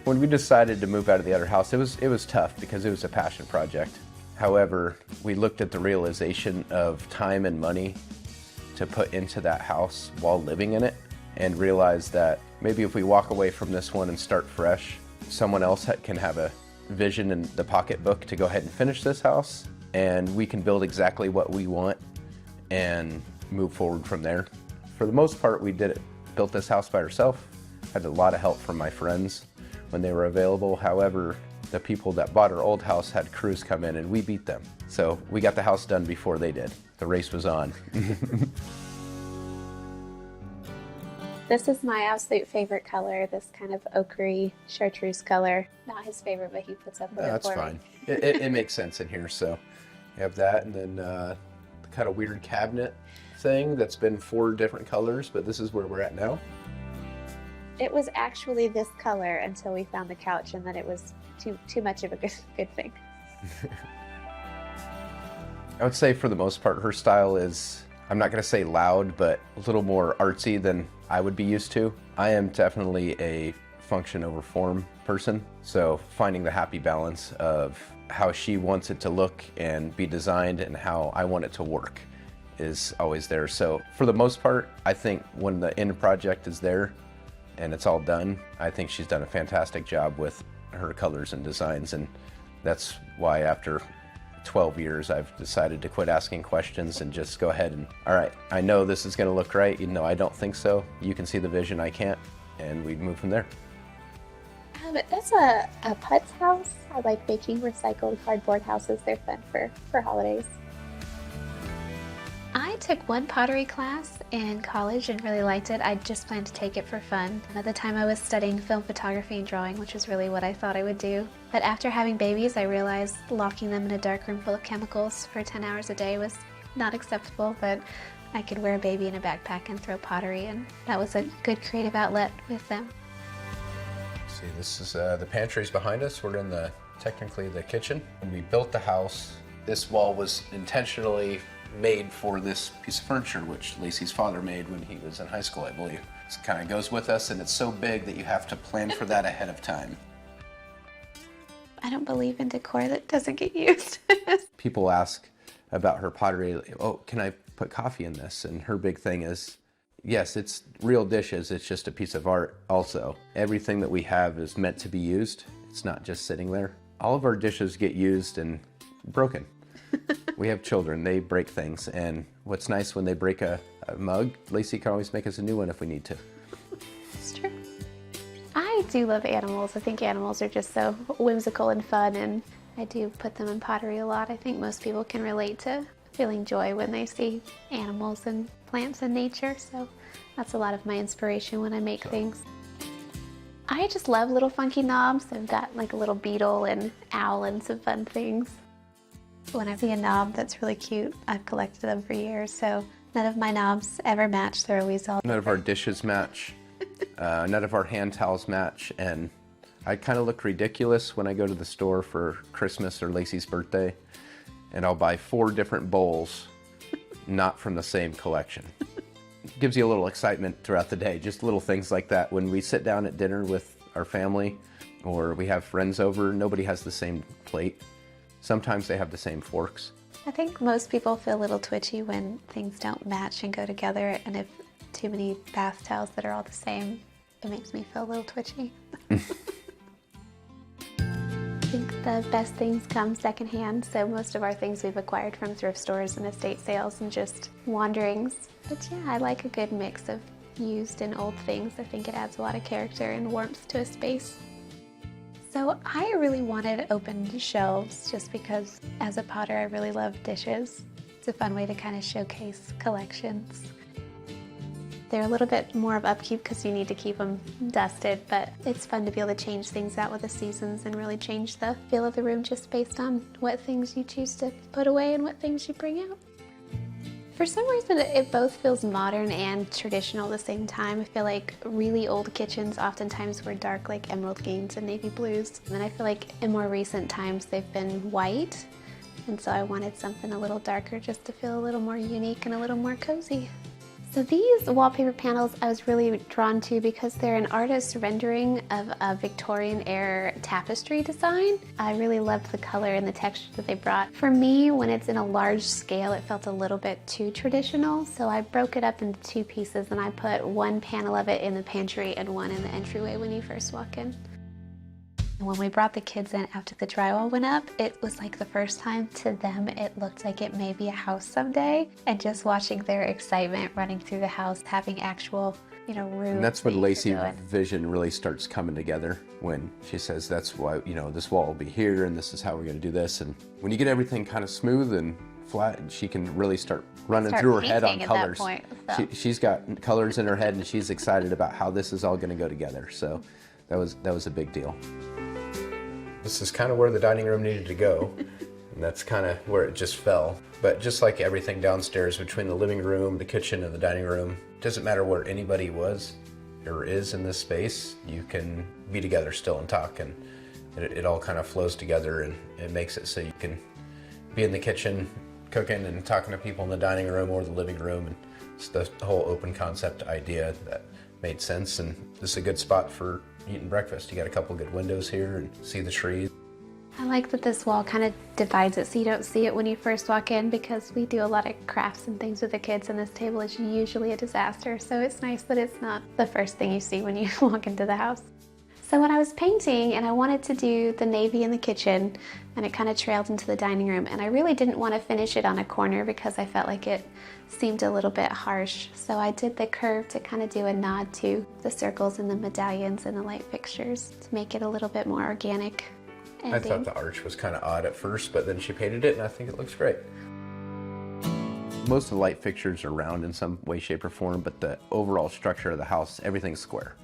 When we decided to move out of the other house, it was tough because it was a passion project. However, we looked at the realization of time and money to put into that house while living in it and realized that maybe if we walk away from this one and start fresh, someone else can have a vision in the pocketbook to go ahead and finish this house, and we can build exactly what we want and move forward from there. For the most part, we built this house by ourselves. Had a lot of help from my friends when they were available. However, the people that bought our old house had crews come in and we beat them. So we got the house done before they did. The race was on. This is my absolute favorite color, this kind of ochre chartreuse color. Not his favorite, but he puts up with it That's for fine. me. It makes sense in here. So you have that, and then the kind of weird cabinet thing that's been 4 different colors, but this is where we're at now. It was actually this color until we found the couch, and then it was too much of a good thing. I would say for the most part, her style is, I'm not going to say loud, but a little more artsy than I would be used to. I am definitely a function over form person, so finding the happy balance of how she wants it to look and be designed and how I want it to work is always there. So for the most part, I think when the end project is there and it's all done, I think she's done a fantastic job with her colors and designs, and that's why after 12 years I've decided to quit asking questions and just go ahead and, all right, I know this is going to look right, even though I don't think so. You can see the vision, I can't, and we move from there. That's a putz house. I like making recycled cardboard houses. They're fun for holidays. I took one pottery class in college and really liked it. I just planned to take it for fun. At the time I was studying film photography and drawing, which was really what I thought I would do. But after having babies, I realized locking them in a dark room full of chemicals for 10 hours a day was not acceptable, but I could wear a baby in a backpack and throw pottery, and that was a good creative outlet with them. See, this is the pantries behind us. We're in technically the kitchen. When we built the house, this wall was intentionally made for this piece of furniture, which Lacey's father made when he was in high school, I believe. It kind of goes with us, and it's so big that you have to plan for that ahead of time. I don't believe in decor that doesn't get used. People ask about her pottery, oh, can I put coffee in this? And her big thing is, yes, it's real dishes, it's just a piece of art also. Everything that we have is meant to be used. It's not just sitting there. All of our dishes get used, and broken. We have children, they break things, and what's nice when they break a mug, Lacey can always make us a new one if we need to. It's true. I do love animals. I think animals are just so whimsical and fun, and I do put them in pottery a lot. I think most people can relate to feeling joy when they see animals and plants and nature, so that's a lot of my inspiration when I make things. I just love little funky knobs. I've got like a little beetle and owl and some fun things. When I see a knob that's really cute, I've collected them for years, so none of my knobs ever match. They're always all None of our dishes match, none of our hand towels match, and I kind of look ridiculous when I go to the store for Christmas or Lacey's birthday, and I'll buy 4 different bowls, not from the same collection. It gives you a little excitement throughout the day, just little things like that. When we sit down at dinner with our family, or we have friends over, nobody has the same plate. Sometimes they have the same forks. I think most people feel a little twitchy when things don't match and go together, and if too many bath towels that are all the same, it makes me feel a little twitchy. I think the best things come secondhand, so most of our things we've acquired from thrift stores and estate sales and just wanderings. But yeah, I like a good mix of used and old things. I think it adds a lot of character and warmth to a space. So I really wanted open shelves just because as a potter I really love dishes. It's a fun way to kind of showcase collections. They're a little bit more of upkeep because you need to keep them dusted, but it's fun to be able to change things out with the seasons and really change the feel of the room just based on what things you choose to put away and what things you bring out. For some reason, it both feels modern and traditional at the same time. I feel like really old kitchens oftentimes were dark, like emerald greens and navy blues. And then I feel like in more recent times, they've been white. And so I wanted something a little darker just to feel a little more unique and a little more cozy. So these wallpaper panels I was really drawn to because they're an artist's rendering of a Victorian era tapestry design. I really loved the color and the texture that they brought. For me, when it's in a large scale, it felt a little bit too traditional, so I broke it up into 2 pieces and I put one panel of it in the pantry and one in the entryway when you first walk in. When we brought the kids in after the drywall went up, it was like the first time to them it looked like it may be a house someday. And just watching their excitement running through the house, having actual, rooms. And that's when Lacey's vision really starts coming together, when she says that's why, this wall will be here and this is how we're going to do this. And when you get everything kind of smooth and flat, she can really start running through her head on colors. At that point, so. She's got colors in her head and she's excited about how this is all going to go together. So that was a big deal. This is kind of where the dining room needed to go, and that's kind of where it just fell. But just like everything downstairs between the living room, the kitchen, and the dining room, it doesn't matter where anybody was or is in this space, you can be together still and talk, and it all kind of flows together, and it makes it so you can be in the kitchen cooking and talking to people in the dining room or the living room, and it's the whole open concept idea that made sense, and this is a good spot for eating breakfast. You got a couple good windows here and see the trees. I like that this wall kind of divides it so you don't see it when you first walk in, because we do a lot of crafts and things with the kids and this table is usually a disaster, so it's nice that it's not the first thing you see when you walk into the house. So when I was painting and I wanted to do the navy in the kitchen, and it kind of trailed into the dining room, and I really didn't want to finish it on a corner because I felt like it seemed a little bit harsh. So I did the curve to kind of do a nod to the circles and the medallions and the light fixtures to make it a little bit more organic ending. I thought the arch was kind of odd at first, but then she painted it and I think it looks great. Most of the light fixtures are round in some way, shape, or form, but the overall structure of the house, everything's square.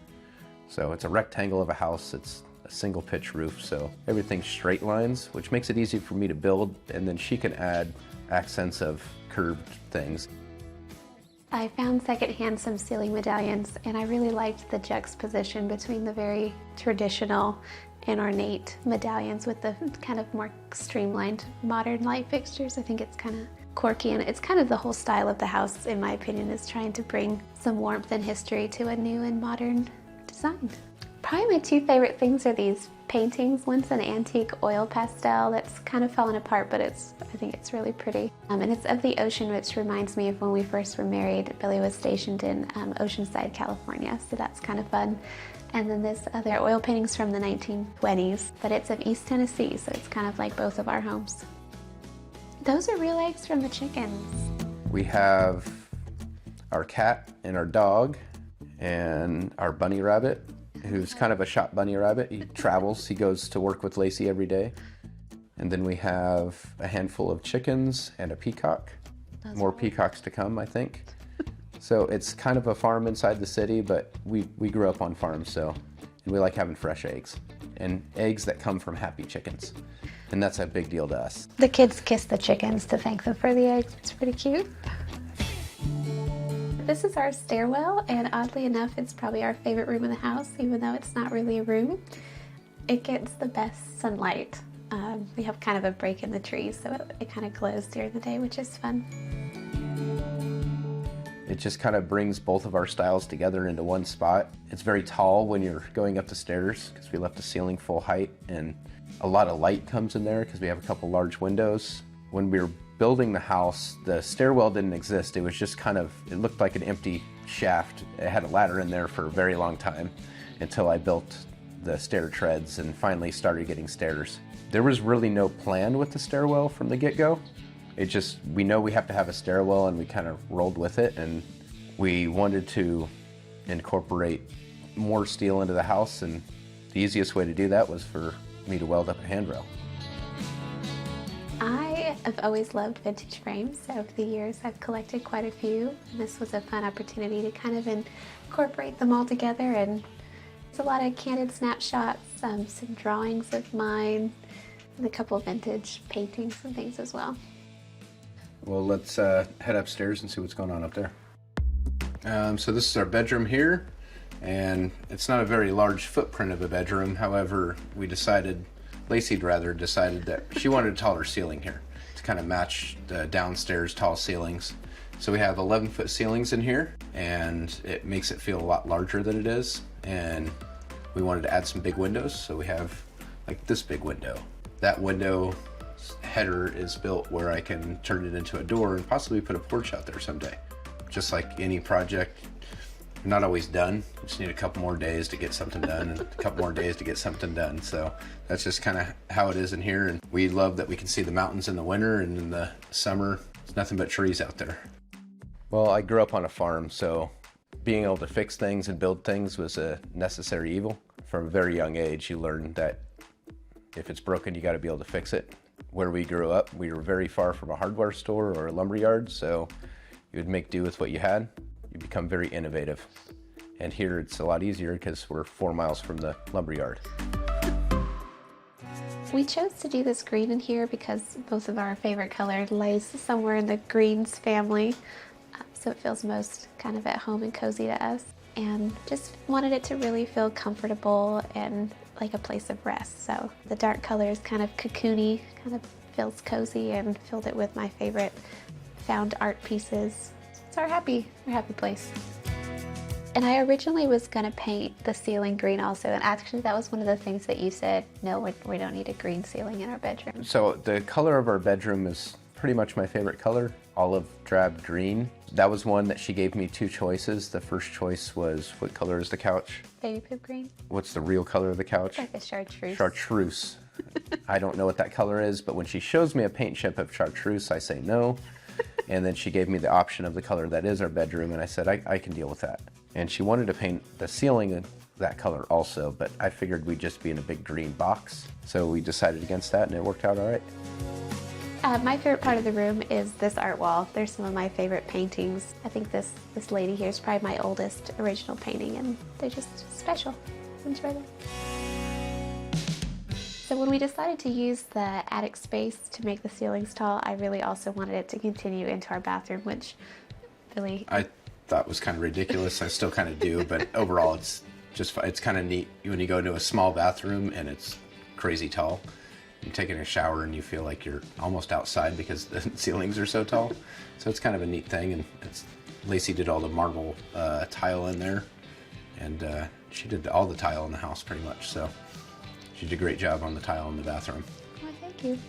So it's a rectangle of a house, it's a single pitch roof, so everything's straight lines, which makes it easy for me to build, and then she can add accents of curved things. I found secondhand some ceiling medallions, and I really liked the juxtaposition between the very traditional and ornate medallions with the kind of more streamlined modern light fixtures. I think it's kind of quirky, and it's kind of the whole style of the house, in my opinion, is trying to bring some warmth and history to a new and modern design. Probably my 2 favorite things are these paintings. One's an antique oil pastel that's kind of fallen apart, but I think it's really pretty. And it's of the ocean, which reminds me of when we first were married. Billy was stationed in Oceanside, California, so that's kind of fun. And then this other oil painting's from the 1920s, but it's of East Tennessee, so it's kind of like both of our homes. Those are real eggs from the chickens. We have our cat and our dog and our bunny rabbit, who's kind of a shop bunny rabbit. He travels, he goes to work with Lacey every day. And then we have a handful of chickens and a peacock. More peacocks to come, I think. So it's kind of a farm inside the city, but we grew up on farms, so, and we like having fresh eggs. And eggs that come from happy chickens. And that's a big deal to us. The kids kiss the chickens to thank them for the eggs. It's pretty cute. This is our stairwell, and oddly enough, it's probably our favorite room in the house, even though it's not really a room. It gets the best sunlight. We have kind of a break in the trees, so it kind of glows during the day, which is fun. It just kind of brings both of our styles together into one spot. It's very tall when you're going up the stairs because we left the ceiling full height, and a lot of light comes in there because we have a couple large windows. When we were building the house, the stairwell didn't exist. It was just kind of, it looked like an empty shaft. It had a ladder in there for a very long time until I built the stair treads and finally started getting stairs. There was really no plan with the stairwell from the get-go. It just, we know we have to have a stairwell, and we kind of rolled with it, and we wanted to incorporate more steel into the house, and the easiest way to do that was for me to weld up a handrail. I have always loved vintage frames, so over the years I've collected quite a few, and this was a fun opportunity to kind of incorporate them all together. And it's a lot of candid snapshots, some drawings of mine, and a couple of vintage paintings and things as well. Well, let's head upstairs and see what's going on up there. So this is our bedroom here, and it's not a very large footprint of a bedroom. However, Lacey decided that she wanted a taller ceiling here to kind of match the downstairs tall ceilings. So we have 11-foot ceilings in here, and it makes it feel a lot larger than it is. And we wanted to add some big windows, so we have like this big window. That window header is built where I can turn it into a door and possibly put a porch out there someday. Just like any project, not always done. We just need a couple more days to get something done, and a couple more days to get something done. So that's just kind of how it is in here. And we love that we can see the mountains in the winter, and in the summer, it's nothing but trees out there. Well, I grew up on a farm, so being able to fix things and build things was a necessary evil. From a very young age, you learn that if it's broken, you got to be able to fix it. Where we grew up, we were very far from a hardware store or a lumberyard, so you would make do with what you had. You become very innovative. And here it's a lot easier because we're 4 miles from the lumberyard. We chose to do this green in here because both of our favorite color lays somewhere in the greens family, so it feels most kind of at home and cozy to us. And just wanted it to really feel comfortable and like a place of rest. So the dark color is kind of cocoony, kind of feels cozy, and filled it with my favorite found art pieces. It's our happy place. And I originally was gonna paint the ceiling green also, and actually that was one of the things that you said, no, we don't need a green ceiling in our bedroom. So the color of our bedroom is pretty much my favorite color, olive drab green. That was one that she gave me 2 choices. The first choice was, what color is the couch? Baby poop green. What's the real color of the couch? Like a chartreuse. Chartreuse. I don't know what that color is, but when she shows me a paint chip of chartreuse, I say no. And then she gave me the option of the color that is our bedroom, and I said, I can deal with that. And she wanted to paint the ceiling that color also, but I figured we'd just be in a big green box. So we decided against that, and it worked out all right. My favorite part of the room is this art wall. There's some of my favorite paintings. I think this lady here is probably my oldest original painting, and they're just special. Enjoy them. So when we decided to use the attic space to make the ceilings tall, I really also wanted it to continue into our bathroom, which really... I thought was kind of ridiculous. I still kind of do, but overall it's kind of neat when you go into a small bathroom and it's crazy tall. You're taking a shower and you feel like you're almost outside because the ceilings are so tall. So it's kind of a neat thing, and Lacey did all the marble tile in there, and she did all the tile in the house pretty much, so she did a great job on the tile in the bathroom. Oh, thank you.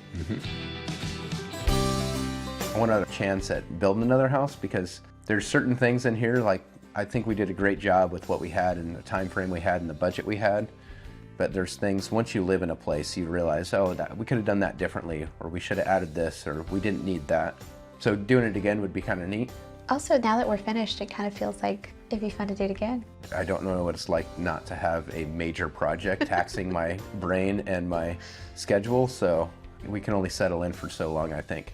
I want another chance at building another house because there's certain things in here, like I think we did a great job with what we had and the time frame we had and the budget we had. But there's things, once you live in a place, you realize, oh, we could have done that differently, or we should have added this, or we didn't need that. So doing it again would be kind of neat. Also, now that we're finished, it kind of feels like it'd be fun to do it again. I don't know what it's like not to have a major project taxing my brain and my schedule, so we can only settle in for so long, I think.